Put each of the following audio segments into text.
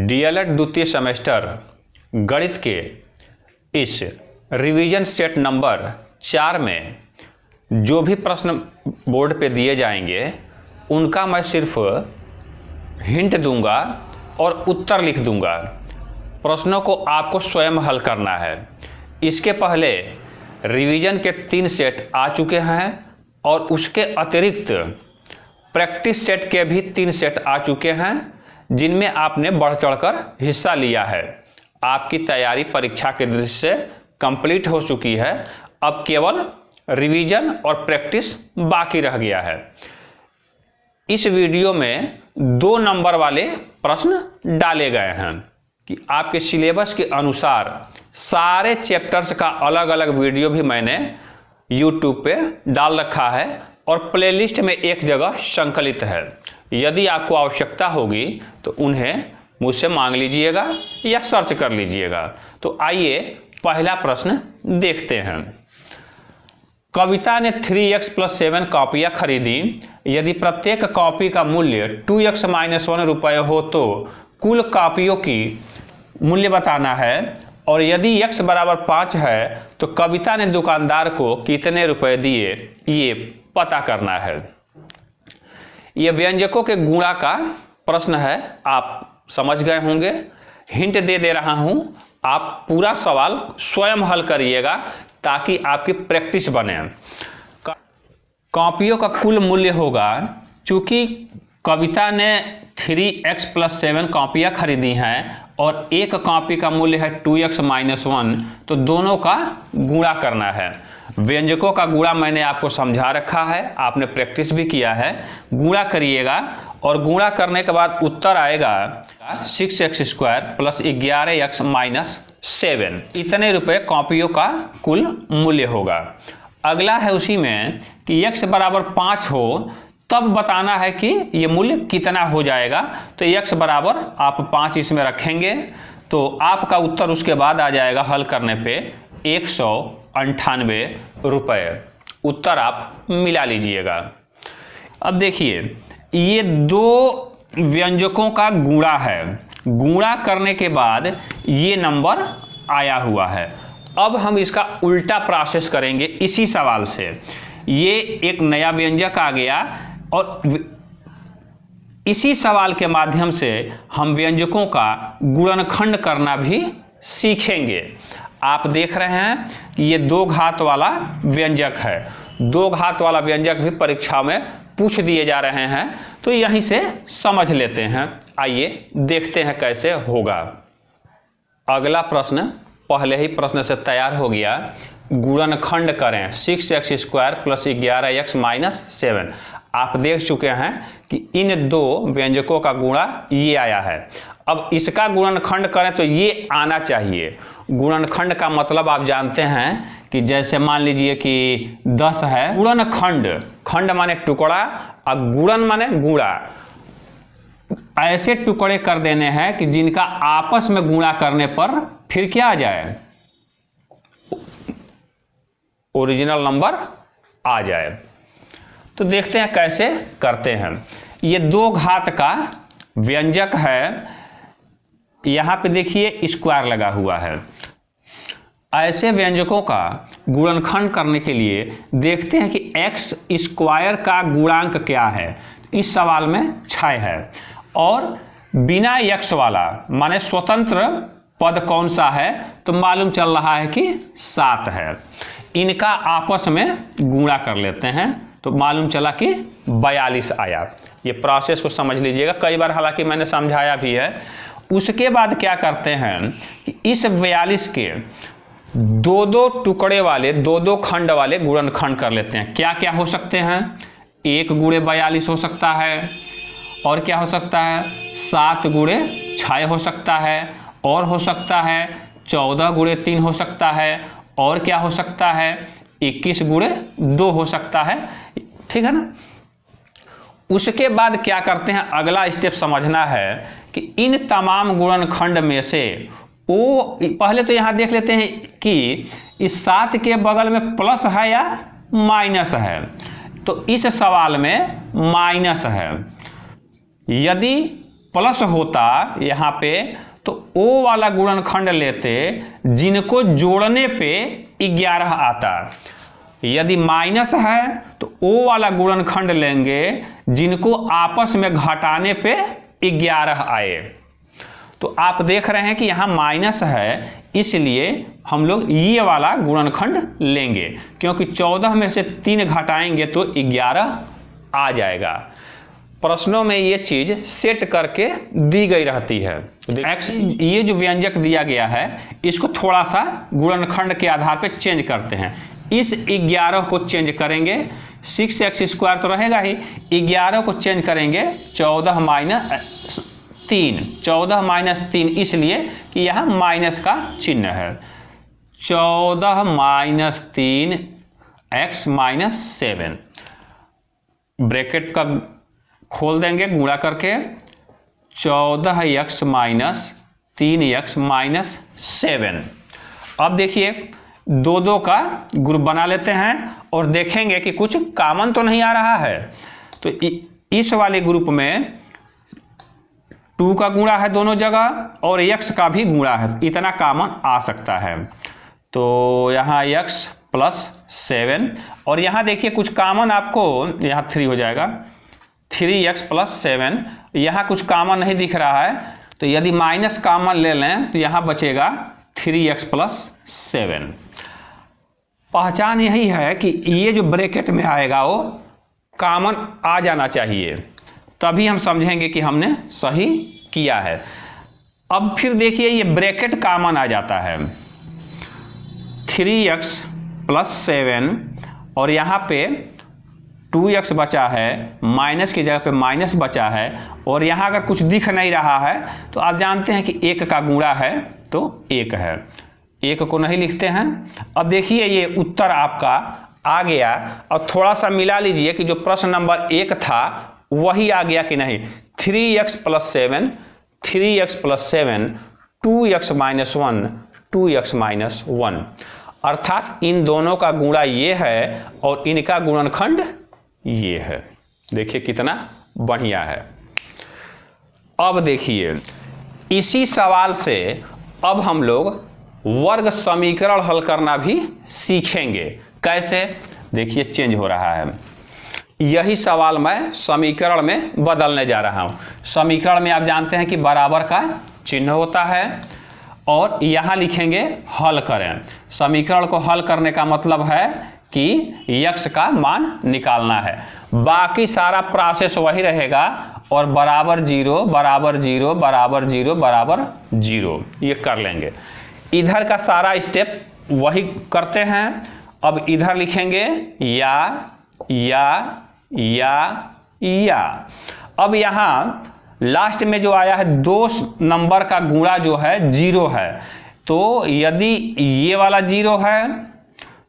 DElEd द्वितीय semester गणित के इस रिवीजन सेट नंबर 4 में जो भी प्रश्न बोर्ड पे दिए जाएंगे उनका मैं सिर्फ हिंट दूंगा और उत्तर लिख दूंगा। प्रश्नों को आपको स्वयं हल करना है। इसके पहले रिवीजन के 3 सेट आ चुके हैं और उसके अतिरिक्त प्रैक्टिस सेट के भी 3 सेट आ चुके हैं जिनमें आपने बढ़ चढ़कर हिस्सा लिया है। आपकी तैयारी परीक्षा के दृष्टि से कंप्लीट हो चुकी है। अब केवल रिवीजन और प्रैक्टिस बाकी रह गया है। इस वीडियो में 2 नंबर वाले प्रश्न डाले गए हैं कि आपके सिलेबस के अनुसार सारे चैप्टर्स का अलग अलग वीडियो भी मैंने YouTube पे डाल रखा है और प्लेलिस्ट में एक जगह संकलित है। यदि आपको आवश्यकता होगी तो उन्हें मुझसे मांग लीजिएगा या सर्च कर लीजिएगा। तो आइए पहला प्रश्न देखते हैं। कविता ने 3x + 7 कॉपियाँ खरीदी। यदि प्रत्येक कॉपी का मूल्य 2x - 1 रुपये हो तो कुल कॉपियों की मूल्य बताना है और यदि x = 5 है तो कविता ने दुकानदार को कितने रुपए दिए, ये पता करना है। ये व्यंजकों के गुणा का प्रश्न है। आप समझ गए होंगे। हिंट दे रहा हूं, आप पूरा सवाल स्वयं हल करिएगा ताकि आपकी प्रैक्टिस बने। कॉपियों का कुल मूल्य होगा, चूंकि कविता ने 3x + 7 कॉपियाँ खरीदी हैं और एक कॉपी का मूल्य है 2x - 1, तो दोनों का गुणा करना है। व्यंजकों का गुणा मैंने आपको समझा रखा है, आपने प्रैक्टिस भी किया है। गुणा करिएगा और गुणा करने के बाद उत्तर आएगा 6x² + 11x - 7। इतने रुपए कॉपियों का कुल मूल्य होगा। अगला है उसी में कि x = 5 हो तब बताना है कि ये मूल्य कितना हो जाएगा। तो x बराबर आप 5 इसमें रखेंगे तो आपका उत्तर उसके बाद आ जाएगा हल करने पे 198 रुपये। उत्तर आप मिला लीजिएगा। अब देखिए, ये 2 व्यंजकों का गुणा है। गुणा करने के बाद ये नंबर आया हुआ है। अब हम इसका उल्टा प्रोसेस करेंगे इसी सवाल से। ये एक नया व्यंजक आ गया और इसी सवाल के माध्यम से हम व्यंजकों का गुणनखंड करना भी सीखेंगे। आप देख रहे हैं कि ये 2 घात वाला व्यंजक है। 2 घात वाला व्यंजक भी परीक्षा में पूछ दिए जा रहे हैं, तो यहीं से समझ लेते हैं। आइए देखते हैं कैसे होगा। अगला प्रश्न पहले ही प्रश्न से तैयार हो गया। गुणनखंड करें 6x² + 11x - 7। आप देख चुके हैं कि इन 2 व्यंजकों का गुणा ये आया है। अब इसका गुणनखंड करें तो ये आना चाहिए। गुणनखंड का मतलब आप जानते हैं कि जैसे मान लीजिए कि 10 है। गुणनखंड, खंड माने टुकड़ा और गुणन माने गुणा। ऐसे टुकड़े कर देने हैं कि जिनका आपस में गुणा करने पर फिर क्या आ जाए, ओरिजिनल नंबर आ जाए। तो देखते हैं कैसे करते हैं। ये 2 घात का व्यंजक है। यहां पे देखिए स्क्वायर लगा हुआ है। ऐसे व्यंजकों का गुणनखंड करने के लिए देखते हैं कि x² का गुणांक क्या है। इस सवाल में 6 है और बिना x वाला माने स्वतंत्र पद कौन सा है, तो मालूम चल रहा है कि 7 है। इनका आपस में गुणा कर लेते हैं तो मालूम चला कि 42 आया। ये प्रोसेस को समझ लीजिएगा, कई बार हालांकि मैंने समझाया भी है। उसके बाद क्या करते हैं कि इस 42 के 2-2 टुकड़े वाले, 2-2 खंड वाले गुणनखंड कर लेते हैं। क्या क्या हो सकते हैं, 1 × 42 हो सकता है, और क्या हो सकता है 7 × 6 हो सकता है, और हो सकता है 14 × 3 हो सकता है, और क्या हो सकता है 21 × 2 हो सकता है। ठीक है ना। उसके बाद क्या करते हैं, अगला स्टेप समझना है कि इन तमाम गुणनखंड में से वो पहले तो यहां देख लेते हैं कि इस 7 के बगल में प्लस है या माइनस है। तो इस सवाल में माइनस है। यदि प्लस होता यहाँ पे तो ओ वाला गुणनखंड लेते जिनको जोड़ने पे 11 आता। यदि माइनस है तो ओ वाला गुणनखंड लेंगे जिनको आपस में घटाने पे 11 आए। तो आप देख रहे हैं कि यहाँ माइनस है, इसलिए हम लोग ये वाला गुणनखंड लेंगे, क्योंकि 14 में से 3 घटाएंगे तो 11 आ जाएगा। प्रश्नों में ये चीज सेट करके दी गई रहती है। एक्स ये जो व्यंजक दिया गया है इसको थोड़ा सा गुणनखंड के आधार पर चेंज करते हैं। इस 11 को चेंज करेंगे, 6x² तो रहेगा ही, 11 को चेंज करेंगे 14 माइनस 3, इसलिए कि यहाँ माइनस का चिन्ह है। 14 माइनस 3 x माइनस 7, ब्रैकेट का खोल देंगे गुणा करके, 14x माइनस 3x माइनस 7। अब देखिए 2 का ग्रुप बना लेते हैं और देखेंगे कि कुछ कॉमन तो नहीं आ रहा है। तो इस वाले ग्रुप में 2 का गुणा है दोनों जगह और x का भी गुणा है, इतना कॉमन आ सकता है। तो यहाँ x प्लस 7 और यहाँ देखिए कुछ कॉमन आपको, यहाँ 3 हो जाएगा, 3x प्लस 7, यहाँ कुछ कॉमन नहीं दिख रहा है। तो यदि माइनस कॉमन ले लें तो यहाँ बचेगा 3x प्लस 7। पहचान यही है कि ये जो ब्रैकेट में आएगा वो कॉमन आ जाना चाहिए, तभी हम समझेंगे कि हमने सही किया है। अब फिर देखिए ये ब्रैकेट कॉमन आ जाता है, 3x प्लस 7 और यहाँ पे 2x बचा है, माइनस की जगह पे माइनस बचा है, और यहाँ अगर कुछ दिख नहीं रहा है तो आप जानते हैं कि 1 का गुणा है तो 1 है, 1 को नहीं लिखते हैं। अब देखिए ये उत्तर आपका आ गया। और थोड़ा सा मिला लीजिए कि जो प्रश्न नंबर 1 था वही आ गया कि नहीं। 3x plus 7, 3x plus 7, 2x minus 1, 2x minus 1, अर्थात इन दोनों का गुणा ये है और इनका गुणनखंड ये है। देखिए कितना बढ़िया है। अब देखिए इसी सवाल से अब हम लोग वर्ग समीकरण हल करना भी सीखेंगे। कैसे? देखिए चेंज हो रहा है, यही सवाल मैं समीकरण में बदलने जा रहा हूं। समीकरण में आप जानते हैं कि बराबर का चिन्ह होता है और यहां लिखेंगे हल करें। समीकरण को हल करने का मतलब है कि x का मान निकालना है, बाकी सारा प्रोसेस वही रहेगा और बराबर 0 बराबर 0 बराबर 0 बराबर 0 ये कर लेंगे। इधर का सारा स्टेप वही करते हैं। अब इधर लिखेंगे या। अब यहाँ लास्ट में जो आया है 2 नंबर का गुणा जो है 0 है, तो यदि ये वाला 0 है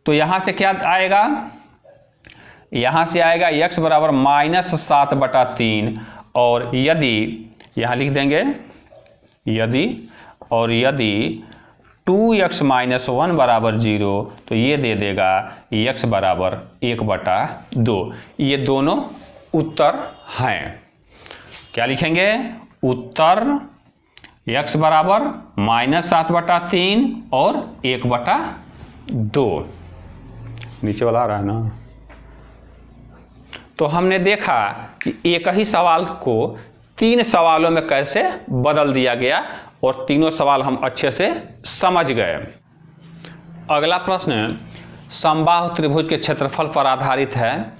तो यहाँ से क्या आएगा, यहाँ से आएगा x बराबर -7/3, और यदि यहाँ लिख देंगे यदि 2x माइनस 1 बराबर 0 तो ये दे देगा x बराबर 1/2। ये दोनों उत्तर हैं। क्या लिखेंगे? उत्तर x बराबर -7/3 और 1/2। नीचे वाला आ रहा है ना। तो हमने देखा कि एक ही सवाल को 3 सवालों में कैसे बदल दिया गया और तीनों सवाल हम अच्छे से समझ गए। अगला प्रश्न समबाहु त्रिभुज के क्षेत्रफल पर आधारित है।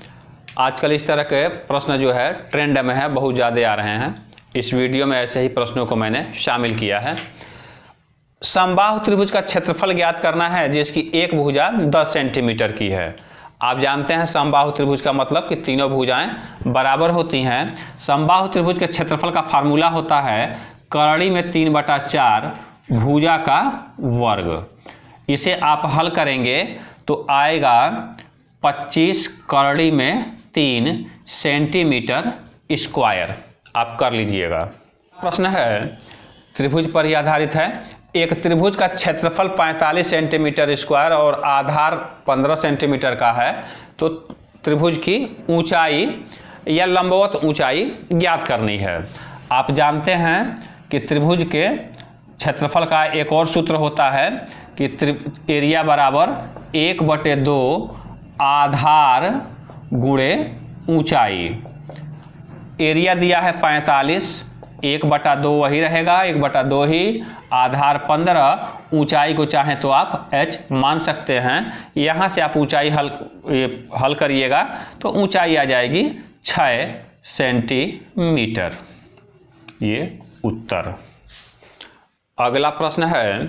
आजकल इस तरह के प्रश्न जो है ट्रेंड में है, बहुत ज़्यादा आ रहे हैं। इस वीडियो में ऐसे ही प्रश्नों को मैंने शामिल किया है। समबाहु त्रिभुज का क्षेत्रफल ज्ञात करना है जिसकी एक भुजा 10 सेंटीमीटर की है। आप जानते हैं समबाहु त्रिभुज का मतलब कि तीनों भुजाएं बराबर होती हैं। समबाहु त्रिभुज के क्षेत्रफल का फार्मूला होता है करड़ी में 3/4 भुजा का वर्ग। इसे आप हल करेंगे तो आएगा 25 करड़ी में 3 सेंटीमीटर स्क्वायर। आप कर लीजिएगा। प्रश्न है त्रिभुज पर ही आधारित है। एक त्रिभुज का क्षेत्रफल 45 सेंटीमीटर स्क्वायर और आधार 15 सेंटीमीटर का है, तो त्रिभुज की ऊंचाई या लंबवत ऊंचाई ज्ञात करनी है। आप जानते हैं कि त्रिभुज के क्षेत्रफल का एक और सूत्र होता है कि एरिया बराबर 1/2 आधार गुणे ऊंचाई। एरिया दिया है 45, 1/2 वही रहेगा, 1/2 ही, आधार 15, ऊंचाई को चाहें तो आप h मान सकते हैं। यहाँ से आप ऊंचाई हल करिएगा तो ऊंचाई आ जाएगी 6 सेंटीमीटर। ये उत्तर। अगला प्रश्न है,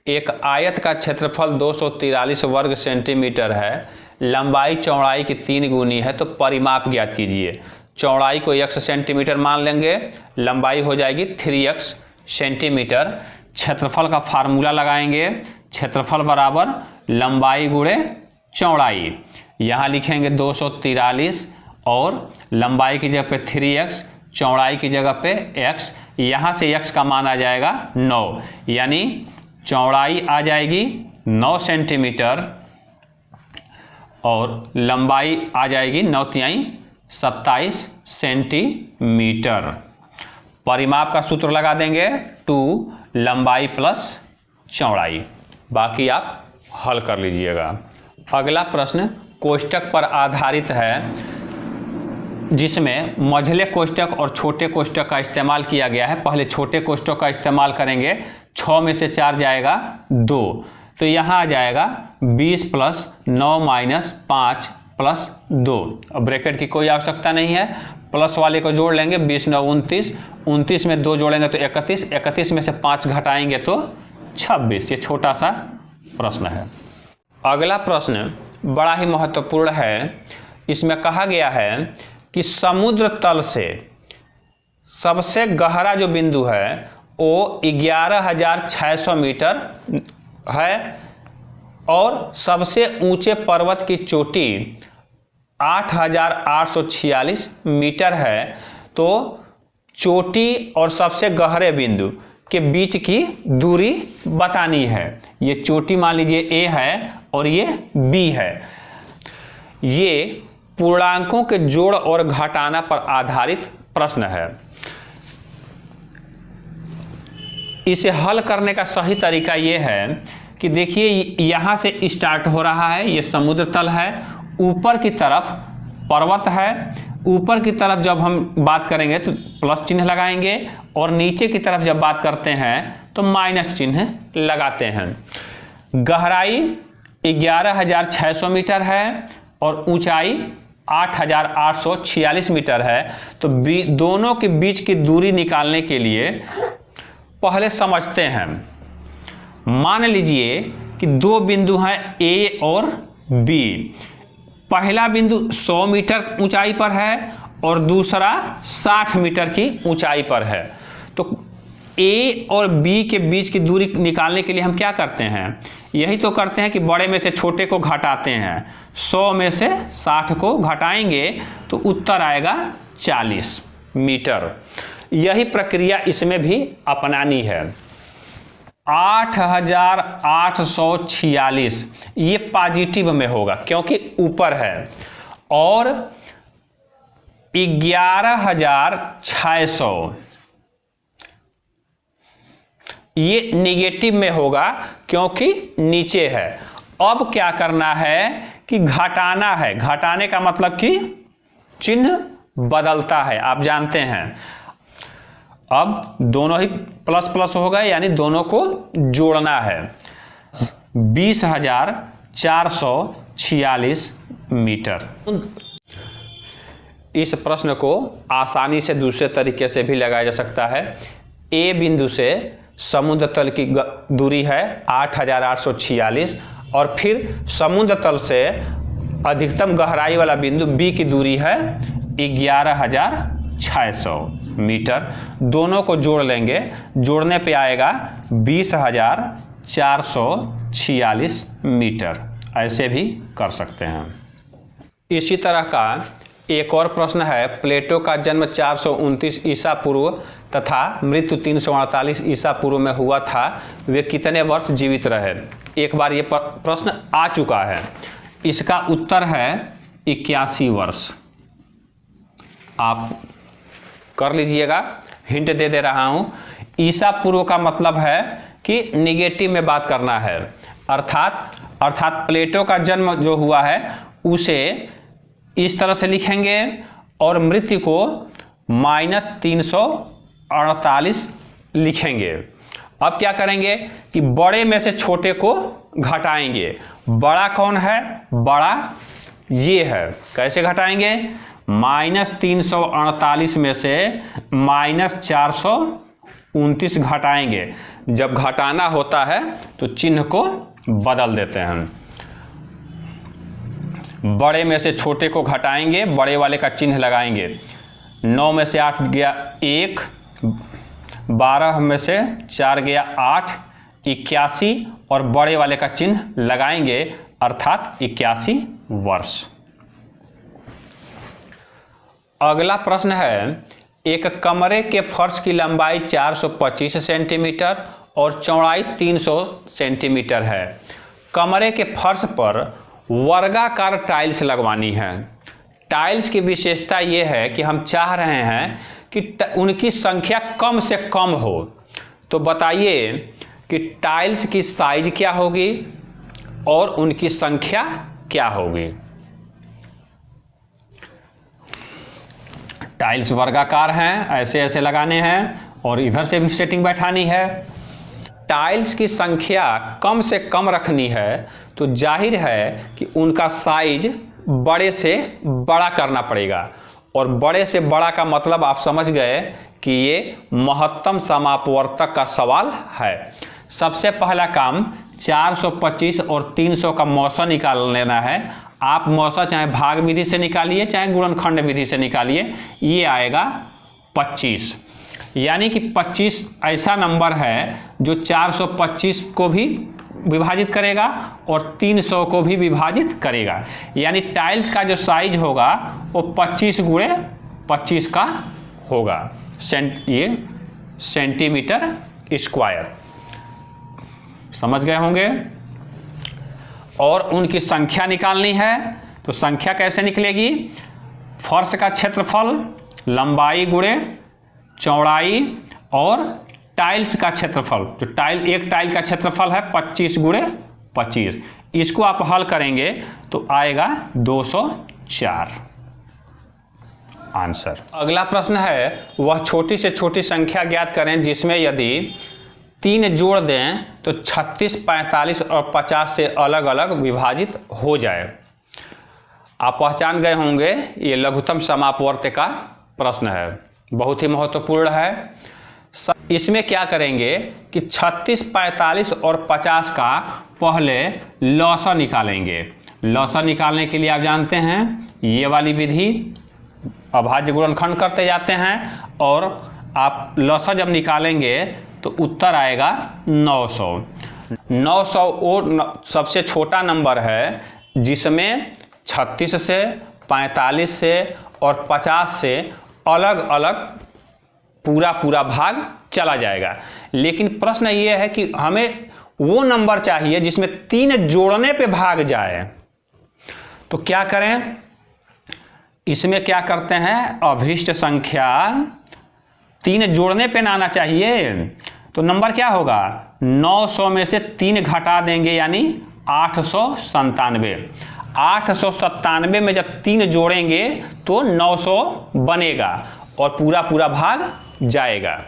एक आयत का क्षेत्रफल 243 वर्ग सेंटीमीटर है, लंबाई चौड़ाई की 3 गुनी है, तो परिमाप ज्ञात कीजिए। चौड़ाई को x सेंटीमीटर मान लेंगे, लंबाई हो जाएगी 3x सेंटीमीटर। क्षेत्रफल का फार्मूला लगाएंगे, क्षेत्रफल बराबर लंबाई गुणे चौड़ाई। यहाँ लिखेंगे 243 और लंबाई की जगह पे 3x, चौड़ाई की जगह पे x। यहाँ से x का मान आ जाएगा 9, यानी चौड़ाई आ जाएगी 9 सेंटीमीटर और लंबाई आ जाएगी 9×3 27 सेंटीमीटर। परिमाप का सूत्र लगा देंगे 2 लंबाई प्लस चौड़ाई। बाकी आप हल कर लीजिएगा। अगला प्रश्न कोष्टक पर आधारित है, जिसमें मझले कोष्टक और छोटे कोष्टक का इस्तेमाल किया गया है। पहले छोटे कोष्टक का इस्तेमाल करेंगे, 6 में से 4 जाएगा 2, तो यहाँ आ जाएगा 20 + 9 - 5 + 2। अब ब्रैकेट की कोई आवश्यकता नहीं है, प्लस वाले को जोड़ लेंगे, 20 × 9 29, 29 में 2 जोड़ेंगे तो 31, 31 में से 5 घटाएंगे तो 26। ये छोटा सा प्रश्न है। अगला प्रश्न बड़ा ही महत्वपूर्ण है। इसमें कहा गया है कि समुद्र तल से सबसे गहरा जो बिंदु है वो 11,600 मीटर है और सबसे ऊंचे पर्वत की चोटी 8,846 मीटर है। तो चोटी और सबसे गहरे बिंदु के बीच की दूरी बतानी है। ये चोटी मान लीजिए A है और ये B है। ये पूर्णांकों के जोड़ और घटाना पर आधारित प्रश्न है। इसे हल करने का सही तरीका ये है कि देखिए यहाँ से स्टार्ट हो रहा है, ये समुद्र तल है, ऊपर की तरफ पर्वत है, ऊपर की तरफ जब हम बात करेंगे तो प्लस चिन्ह लगाएंगे और नीचे की तरफ जब बात करते हैं तो माइनस चिन्ह लगाते हैं। गहराई 11,600 मीटर है और ऊंचाई 8,846 मीटर है। तो दोनों के बीच की दूरी निकालने के लिए पहले समझते हैं। मान लीजिए कि 2 बिंदु हैं A और B। पहला बिंदु 100 मीटर ऊंचाई पर है और दूसरा 60 मीटर की ऊंचाई पर है। तो A और B के बीच की दूरी निकालने के लिए हम क्या करते हैं? यही तो करते हैं कि बड़े में से छोटे को घटाते हैं। 100 में से 60 को घटाएंगे तो उत्तर आएगा 40 मीटर। यही प्रक्रिया इसमें भी अपनानी है। 8,846 ये पॉजिटिव में होगा क्योंकि ऊपर है और 11,600 ये निगेटिव में होगा क्योंकि नीचे है। अब क्या करना है कि घटाना है। घटाने का मतलब कि चिन्ह बदलता है, आप जानते हैं। अब दोनों ही प्लस प्लस हो गए, यानी दोनों को जोड़ना है। 20,446 मीटर। इस प्रश्न को आसानी से दूसरे तरीके से भी लगाया जा सकता है। ए बिंदु से समुद्र तल की दूरी है 8,846 और फिर समुद्र तल से अधिकतम गहराई वाला बिंदु बी की दूरी है 11,600 मीटर। दोनों को जोड़ लेंगे, जोड़ने पे आएगा 20,446 मीटर। ऐसे भी कर सकते हैं। इसी तरह का एक और प्रश्न है। प्लेटो का जन्म 429 ईसा पूर्व तथा मृत्यु 348 ईसा पूर्व में हुआ था। वे कितने वर्ष जीवित रहे? एक बार ये प्रश्न आ चुका है। इसका उत्तर है 81 वर्ष। आप कर लीजिएगा। हिंट दे रहा हूं। ईसा पूर्व का मतलब है कि निगेटिव में बात करना है, अर्थात प्लेटो का जन्म जो हुआ है उसे इस तरह से लिखेंगे और मृत्यु को -348 लिखेंगे। अब क्या करेंगे कि बड़े में से छोटे को घटाएंगे। बड़ा कौन है? बड़ा ये है। कैसे घटाएंगे? -348 में से -429 घटाएंगे। जब घटाना होता है तो चिन्ह को बदल देते हैं। बड़े में से छोटे को घटाएंगे, बड़े वाले का चिन्ह लगाएंगे। 9 में से 8 गया 1, 12 में से 4 गया 8, 81 और बड़े वाले का चिन्ह लगाएंगे अर्थात 81 वर्ष। अगला प्रश्न है, एक कमरे के फर्श की लंबाई 425 सेंटीमीटर और चौड़ाई 300 सेंटीमीटर है। कमरे के फर्श पर वर्गाकार टाइल्स लगवानी है। टाइल्स की विशेषता यह है कि हम चाह रहे हैं कि उनकी संख्या कम से कम हो। तो बताइए कि टाइल्स की साइज क्या होगी और उनकी संख्या क्या होगी। टाइल्स वर्गाकार हैं, ऐसे ऐसे लगाने हैं और इधर से भी सेटिंग बैठानी है। टाइल्स की संख्या कम से कम रखनी है तो जाहिर है कि उनका साइज बड़े से बड़ा करना पड़ेगा। और बड़े से बड़ा का मतलब आप समझ गए कि ये महत्तम समापवर्तक का सवाल है। सबसे पहला काम 425 और 300 का मौसा निकाल लेना है। आप मौसा चाहे भाग विधि से निकालिए चाहे गुणनखंड विधि से निकालिए, ये आएगा 25। यानी कि 25 ऐसा नंबर है जो 425 को भी विभाजित करेगा और 300 को भी विभाजित करेगा। यानी टाइल्स का जो साइज होगा वो 25 गुणे 25 का होगा, ये सेंटीमीटर स्क्वायर। समझ गए होंगे। और उनकी संख्या निकालनी है तो संख्या कैसे निकलेगी? फर्श का क्षेत्रफल लंबाई गुणे चौड़ाई और टाइल्स का क्षेत्रफल, जो एक टाइल का क्षेत्रफल है 25 गुणे 25, इसको आप हल करेंगे तो आएगा 204 आंसर। अगला प्रश्न है, वह छोटी से छोटी संख्या ज्ञात करें जिसमें यदि 3 जोड़ दें तो 36, 45 और 50 से अलग अलग विभाजित हो जाए। आप पहचान गए होंगे ये लघुत्तम समापवर्त्य का प्रश्न है, बहुत ही महत्वपूर्ण है। इसमें क्या करेंगे कि 36, 45 और 50 का पहले लौसा निकालेंगे। लौसा निकालने के लिए आप जानते हैं ये वाली विधि, अभाज्य गुणनखंड करते जाते हैं और आप लौसा जब निकालेंगे तो उत्तर आएगा 900। 900 और सबसे छोटा नंबर है जिसमें 36 से 45 से और 50 से अलग अलग पूरा भाग चला जाएगा। लेकिन प्रश्न ये है कि हमें वो नंबर चाहिए जिसमें 3 जोड़ने पे भाग जाए। तो क्या करें? इसमें क्या करते हैं, अभिष्ट संख्या 3 जोड़ने पे ना आना चाहिए। तो नंबर क्या होगा? 900 में से 3 घटा देंगे यानी 897। 897 में जब 3 जोड़ेंगे तो 900 बनेगा और पूरा भाग जाएगा।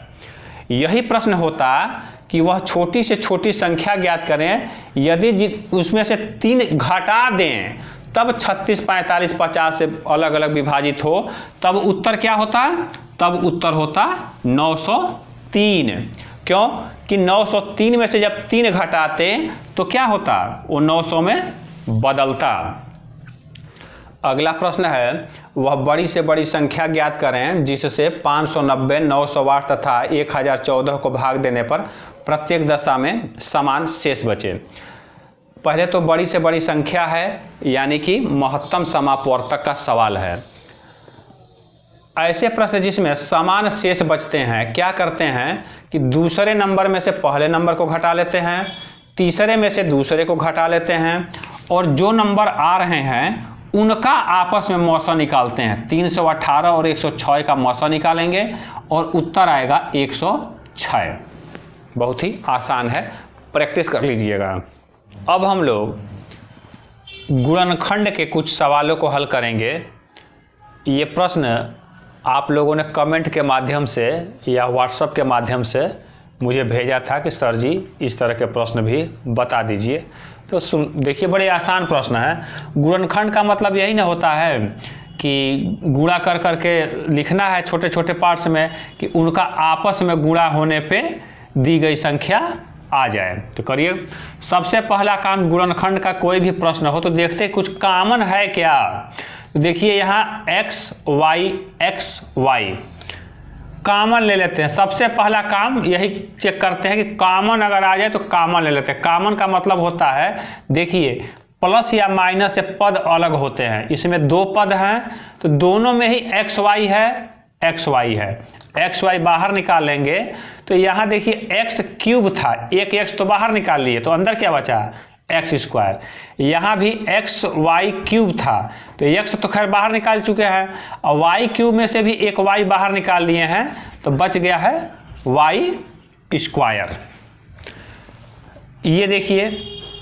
यही प्रश्न होता कि वह छोटी से छोटी संख्या ज्ञात करें, यदि उसमें से 3 घटा दें तब 36, 45, 50 से अलग अलग विभाजित हो, तब उत्तर क्या होता? तब उत्तर होता 903। क्यों कि 903 में से जब 3 घटाते तो क्या होता? वो 900 में बदलता। अगला प्रश्न है, वह बड़ी से बड़ी संख्या ज्ञात करें जिससे 590, 908 तथा 1014 को भाग देने पर प्रत्येक दशा में समान शेष बचे। पहले तो बड़ी से बड़ी संख्या है यानी कि महत्तम समापवर्तक का सवाल है। ऐसे प्रश्न जिसमें समान शेष बचते हैं, क्या करते हैं कि दूसरे नंबर में से पहले नंबर को घटा लेते हैं, तीसरे में से दूसरे को घटा लेते हैं और जो नंबर आ रहे हैं उनका आपस में मौसा निकालते हैं। 318 और 106 का मौसा निकालेंगे और उत्तर आएगा 106। बहुत ही आसान है, प्रैक्टिस कर लीजिएगा। अब हम लोग गुणनखंड के कुछ सवालों को हल करेंगे। ये प्रश्न आप लोगों ने कमेंट के माध्यम से या व्हाट्सएप के माध्यम से मुझे भेजा था कि सर जी इस तरह के प्रश्न भी बता दीजिए। तो देखिए, बड़े आसान प्रश्न है। गुणनखंड का मतलब यही ना होता है कि गुणा कर करके लिखना है छोटे छोटे पार्ट्स में कि उनका आपस में गुणा होने पे दी गई संख्या आ जाए। तो करिए, सबसे पहला काम, गुणनखंड का कोई भी प्रश्न हो तो देखते कुछ कॉमन है क्या। तो देखिए यहाँ x y कॉमन ले लेते हैं। सबसे पहला काम यही चेक करते हैं कि कॉमन अगर आ जाए तो कॉमन ले लेते हैं। कॉमन का मतलब होता है, देखिए प्लस या माइनस से पद अलग होते हैं। इसमें दो पद हैं तो दोनों में ही x y है, एक्स वाई बाहर निकाल लेंगे तो यहाँ देखिए x क्यूब था, एक x तो बाहर निकाल लिए तो अंदर क्या बचा, एक्स स्क्वायर। यहाँ भी एक्स वाई क्यूब था तो x तो खैर बाहर निकाल चुके हैं और वाई क्यूब में से भी एक y बाहर निकाल लिए हैं तो बच गया है y स्क्वायर। ये देखिए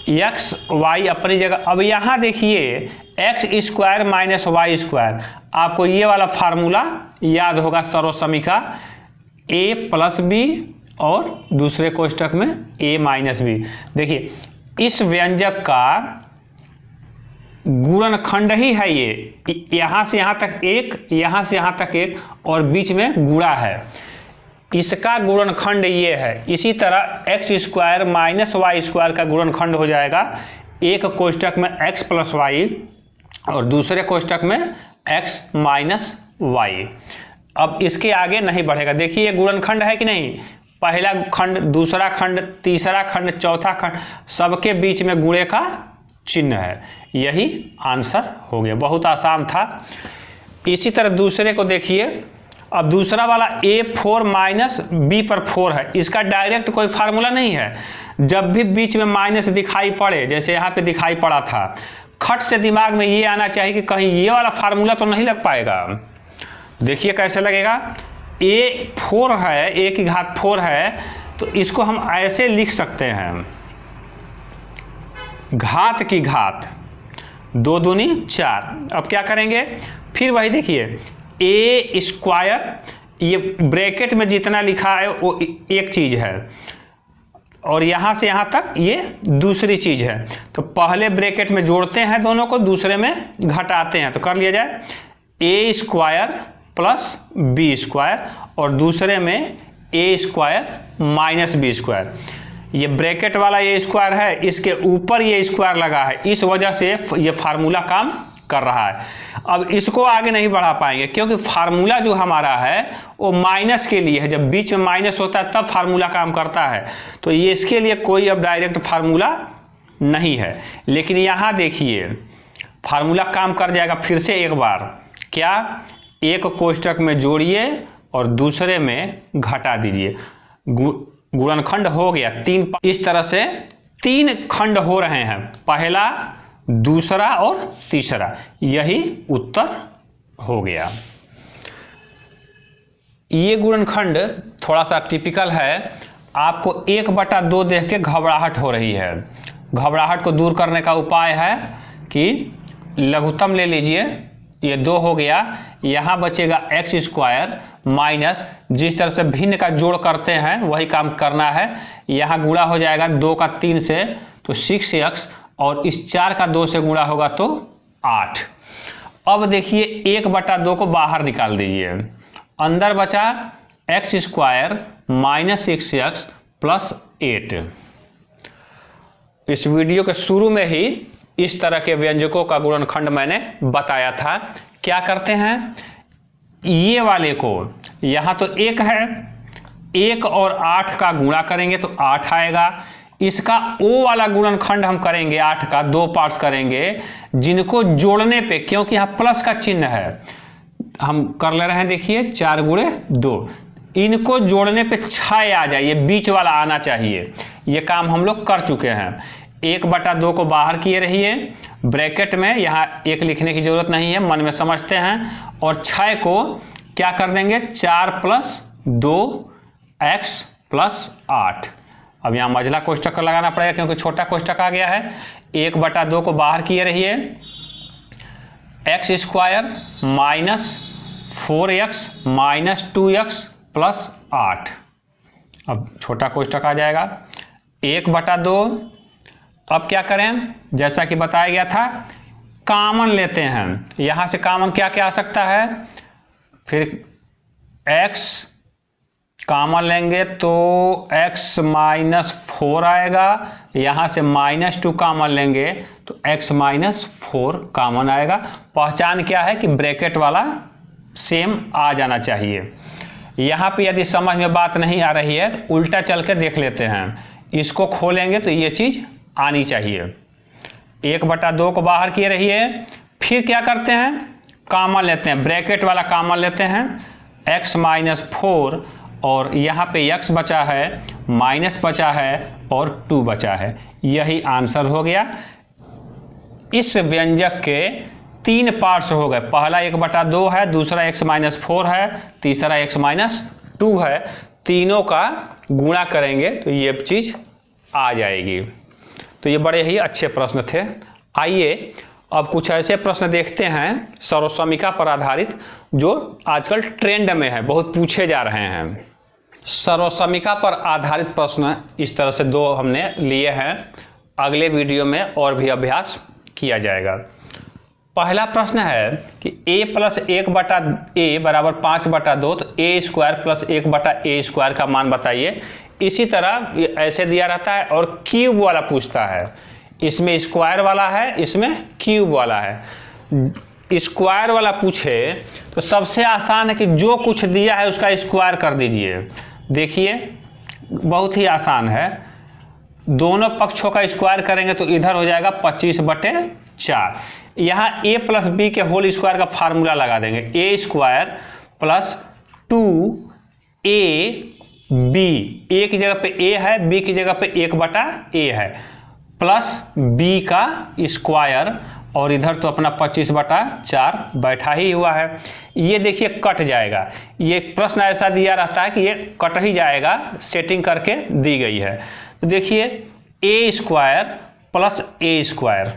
x y अपनी जगह। अब यहाँ देखिए X square minus Y square, आपको ये वाला फार्मूला याद होगा सर्वसमीका a प्लस बी और दूसरे कोष्टक में a माइनस बी। देखिए इस व्यंजक का गुणनखंड ही है ये, यहाँ से यहाँ तक एक, यहाँ से यहाँ तक एक और बीच में गुणा है, इसका गुणनखंड ये है। इसी तरह X square minus Y square का गुणनखंड हो जाएगा एक कोष्टक में x प्लस वाई और दूसरे कोष्टक में x माइनस वाई। अब इसके आगे नहीं बढ़ेगा। देखिए ये गुणनखंड है कि नहीं, पहला खंड, दूसरा खंड, तीसरा खंड, चौथा खंड, सबके बीच में गुणे का चिन्ह है। यही आंसर हो गया, बहुत आसान था। इसी तरह दूसरे को देखिए। अब दूसरा वाला a4 माइनस बी पर 4 है, इसका डायरेक्ट कोई फार्मूला नहीं है। जब भी बीच में माइनस दिखाई पड़े, जैसे यहाँ पे दिखाई पड़ा था, खट से दिमाग में ये आना चाहिए कि कहीं ये वाला फार्मूला तो नहीं लग पाएगा। देखिए कैसे लगेगा, a4 है, a की घात 4 है तो इसको हम ऐसे लिख सकते हैं, घात की घात 2 दूनी 4। अब क्या करेंगे, फिर वही देखिए a स्क्वायर, ये ब्रैकेट में जितना लिखा है वो एक चीज़ है और यहाँ से यहाँ तक ये दूसरी चीज़ है। तो पहले ब्रैकेट में जोड़ते हैं दोनों को, दूसरे में घटाते हैं। तो कर लिया जाए a square plus B square और दूसरे में a square minus B square. ये ब्रैकेट वाला ये स्क्वायर है, इसके ऊपर ये स्क्वायर लगा है, इस वजह से ये फार्मूला काम कर रहा है। अब इसको आगे नहीं बढ़ा पाएंगे क्योंकि फार्मूला जो हमारा है वो माइनस के लिए है। जब बीच में माइनस होता है तब फार्मूला काम करता है, तो ये इसके लिए कोई अब डायरेक्ट फार्मूला नहीं है। लेकिन यहाँ देखिए फार्मूला काम कर जाएगा फिर से एक बार। क्या, एक कोष्टक में जोड़िए और दूसरे में घटा दीजिए, गुणनखंड हो गया। इस तरह से 3 खंड हो रहे हैं, पहला, दूसरा और तीसरा, यही उत्तर हो गया। ये गुणनखंड थोड़ा सा टिपिकल है। आपको 1/2 देख के घबराहट हो रही है। घबराहट को दूर करने का उपाय है कि लघुत्तम ले लीजिए, ये 2 हो गया, यहाँ बचेगा x स्क्वायर माइनस, जिस तरह से भिन्न का जोड़ करते हैं वही काम करना है। यहाँ गुणा हो जाएगा 2 का 3 से तो 6x और इस 4 का 2 से गुणा होगा तो 8। अब देखिए 1/2 को बाहर निकाल दीजिए, अंदर बचा x square minus 6x plus 8। इस वीडियो के शुरू में ही इस तरह के व्यंजकों का गुणनखंड मैंने बताया था। क्या करते हैं, ये वाले को, यहाँ तो 1 है, 1 और 8 का गुणा करेंगे तो 8 आएगा। इसका ओ वाला गुणनखंड हम करेंगे, 8 का 2 पार्ट्स करेंगे, जिनको जोड़ने पे, क्योंकि यहाँ प्लस का चिन्ह है, हम कर ले रहे हैं। देखिए 4 गुणे 2, इनको जोड़ने पे 6 आ जाए, ये बीच वाला आना चाहिए। ये काम हम लोग कर चुके हैं। 1/2 को बाहर किए रहिए, ब्रैकेट में यहाँ 1 लिखने की जरूरत नहीं है, मन में समझते हैं। और 6 को क्या कर देंगे, 4 + 2x + 8। अब यहाँ मझला कोष्टक लगाना पड़ेगा क्योंकि छोटा कोष्टक आ गया है। 1/2 को बाहर किए रहिए, x² - 4x - 2x + 8। अब छोटा कोष्टक आ जाएगा 1/2। अब क्या करें, जैसा कि बताया गया था, कॉमन लेते हैं। यहाँ से कॉमन क्या क्या आ सकता है, फिर x कॉमन लेंगे तो x - 4 आएगा, यहाँ से -2 कॉमन लेंगे तो x - 4 कॉमन आएगा। पहचान क्या है कि ब्रैकेट वाला सेम आ जाना चाहिए। यहाँ पे यदि समझ में बात नहीं आ रही है तो उल्टा चल के देख लेते हैं, इसको खोलेंगे तो ये चीज़ आनी चाहिए। 1/2 को बाहर किए रहिए, फिर क्या करते हैं, कॉमन लेते हैं, ब्रैकेट वाला कॉमन लेते हैं, x - 4 और यहाँ पे x बचा है, माइनस बचा है और 2 बचा है। यही आंसर हो गया। इस व्यंजक के 3 पार्ट्स हो गए, पहला 1/2 है, दूसरा x - 4 है, तीसरा x - 2 है। तीनों का गुणा करेंगे तो ये चीज़ आ जाएगी। तो ये बड़े ही अच्छे प्रश्न थे। आइए अब कुछ ऐसे प्रश्न देखते हैं सर्वसमीका पर आधारित जो आजकल ट्रेंड में है, बहुत पूछे जा रहे हैं। सर्वसमीका पर आधारित प्रश्न इस तरह से 2 हमने लिए हैं, अगले वीडियो में और भी अभ्यास किया जाएगा। पहला प्रश्न है कि a + 1/a = 5/2, तो a² + 1/a² का मान बताइए। इसी तरह ऐसे दिया रहता है और क्यूब वाला पूछता है, इसमें स्क्वायर वाला है, इसमें क्यूब वाला है। स्क्वायर वाला पूछे तो सबसे आसान है कि जो कुछ दिया है उसका स्क्वायर कर दीजिए। देखिए बहुत ही आसान है, दोनों पक्षों का स्क्वायर करेंगे तो इधर हो जाएगा 25/4। यहाँ a + b के होल स्क्वायर का फार्मूला लगा देंगे, a² + 2ab, a की जगह पे a है, b की जगह पे 1/a है, प्लस b का स्क्वायर और इधर तो अपना 25/4 बैठा ही हुआ है। ये देखिए कट जाएगा, ये प्रश्न ऐसा दिया रहता है कि ये कट ही जाएगा, सेटिंग करके दी गई है। तो देखिए a² + a²,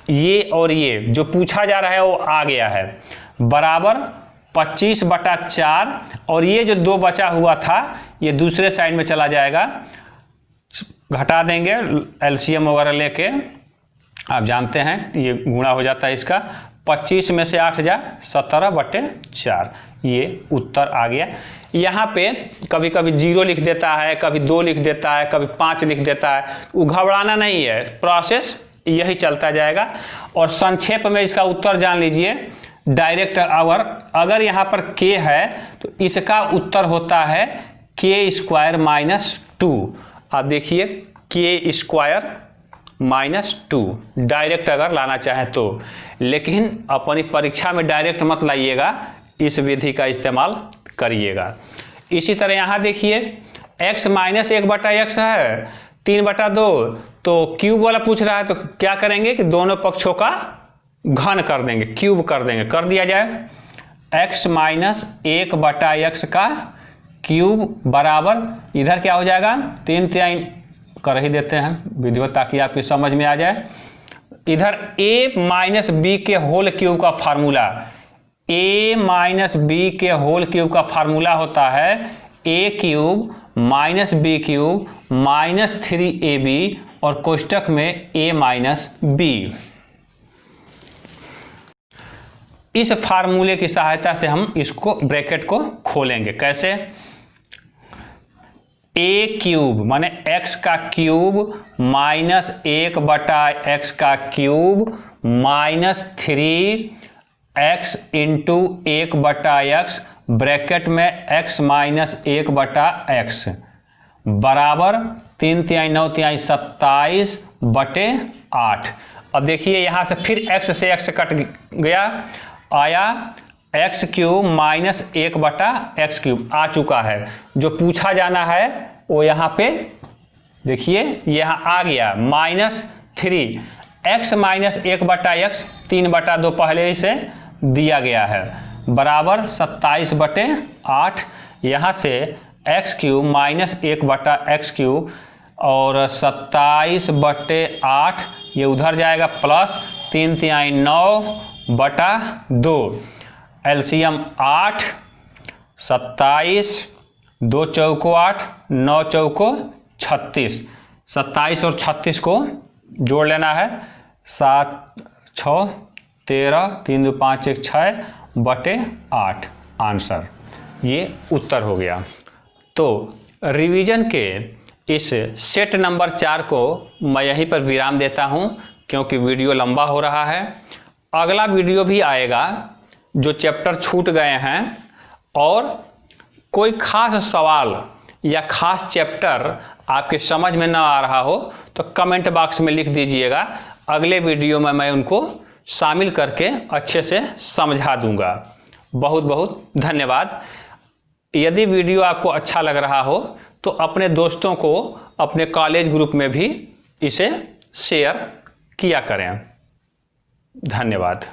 ये और ये जो पूछा जा रहा है वो आ गया है, बराबर 25/4 और ये जो 2 बचा हुआ था ये दूसरे साइड में चला जाएगा, घटा देंगे एलसीएम वगैरह लेके, आप जानते हैं ये गुणा हो जाता है इसका, 25 में से 8 जा 17/4, ये उत्तर आ गया। यहाँ पे कभी कभी 0 लिख देता है, कभी 2 लिख देता है, कभी 5 लिख देता है, वो घबराना नहीं है, प्रोसेस यही चलता जाएगा। और संक्षेप में इसका उत्तर जान लीजिए, डायरेक्ट अगर यहाँ पर k है तो इसका उत्तर होता है k² - 2। आप देखिए k² - 2 डायरेक्ट अगर लाना चाहें तो, लेकिन अपनी परीक्षा में डायरेक्ट मत लाइएगा, इस विधि का इस्तेमाल करिएगा। इसी तरह यहाँ देखिए x - 1/x है 3/2, तो क्यूब वाला पूछ रहा है तो क्या करेंगे कि दोनों पक्षों का घन कर देंगे, क्यूब कर देंगे, कर दिया जाए। x - 1/x का क्यूब बराबर इधर क्या हो जाएगा, 3/3 कर ही देते हैं विधिवत ताकि आपकी समझ में आ जाए। इधर a - b के होल क्यूब का फार्मूला, a - b के होल क्यूब का फार्मूला होता है a³ - b³ -3ab और कोष्टक में a - b। इस फार्मूले की सहायता से हम इसको ब्रैकेट को खोलेंगे। कैसे, a³ माने x का क्यूब -1/x का क्यूब -3x × 1/x ब्रैकेट में x - 1/x बराबर 3×3 = 27/8। अब देखिए यहाँ से फिर x से x कट गया, आया x³ - 1/x³ आ चुका है। जो पूछा जाना है वो यहाँ पे देखिए यहाँ आ गया 3 x माइनस 1/x 3/2 पहले ही से दिया गया है बराबर 27/8। यहाँ से x³ माइनस 1/x³ और 27/8 ये उधर जाएगा प्लस 3 तिहाई 9/2 एलसीएम 8 27 2 चौको 8 9 चौको 36 27 और 36 को जोड़ लेना है 7 6 13 3 2 5 1 6/8 आंसर ये उत्तर हो गया। तो रिवीजन के इस सेट नंबर 4 को मैं यहीं पर विराम देता हूं क्योंकि वीडियो लंबा हो रहा है। अगला वीडियो भी आएगा जो चैप्टर छूट गए हैं और कोई खास सवाल या खास चैप्टर आपके समझ में ना आ रहा हो तो कमेंट बॉक्स में लिख दीजिएगा, अगले वीडियो में मैं उनको शामिल करके अच्छे से समझा दूंगा। बहुत बहुत धन्यवाद। यदि वीडियो आपको अच्छा लग रहा हो तो अपने दोस्तों को अपने कॉलेज ग्रुप में भी इसे शेयर किया करें। धन्यवाद।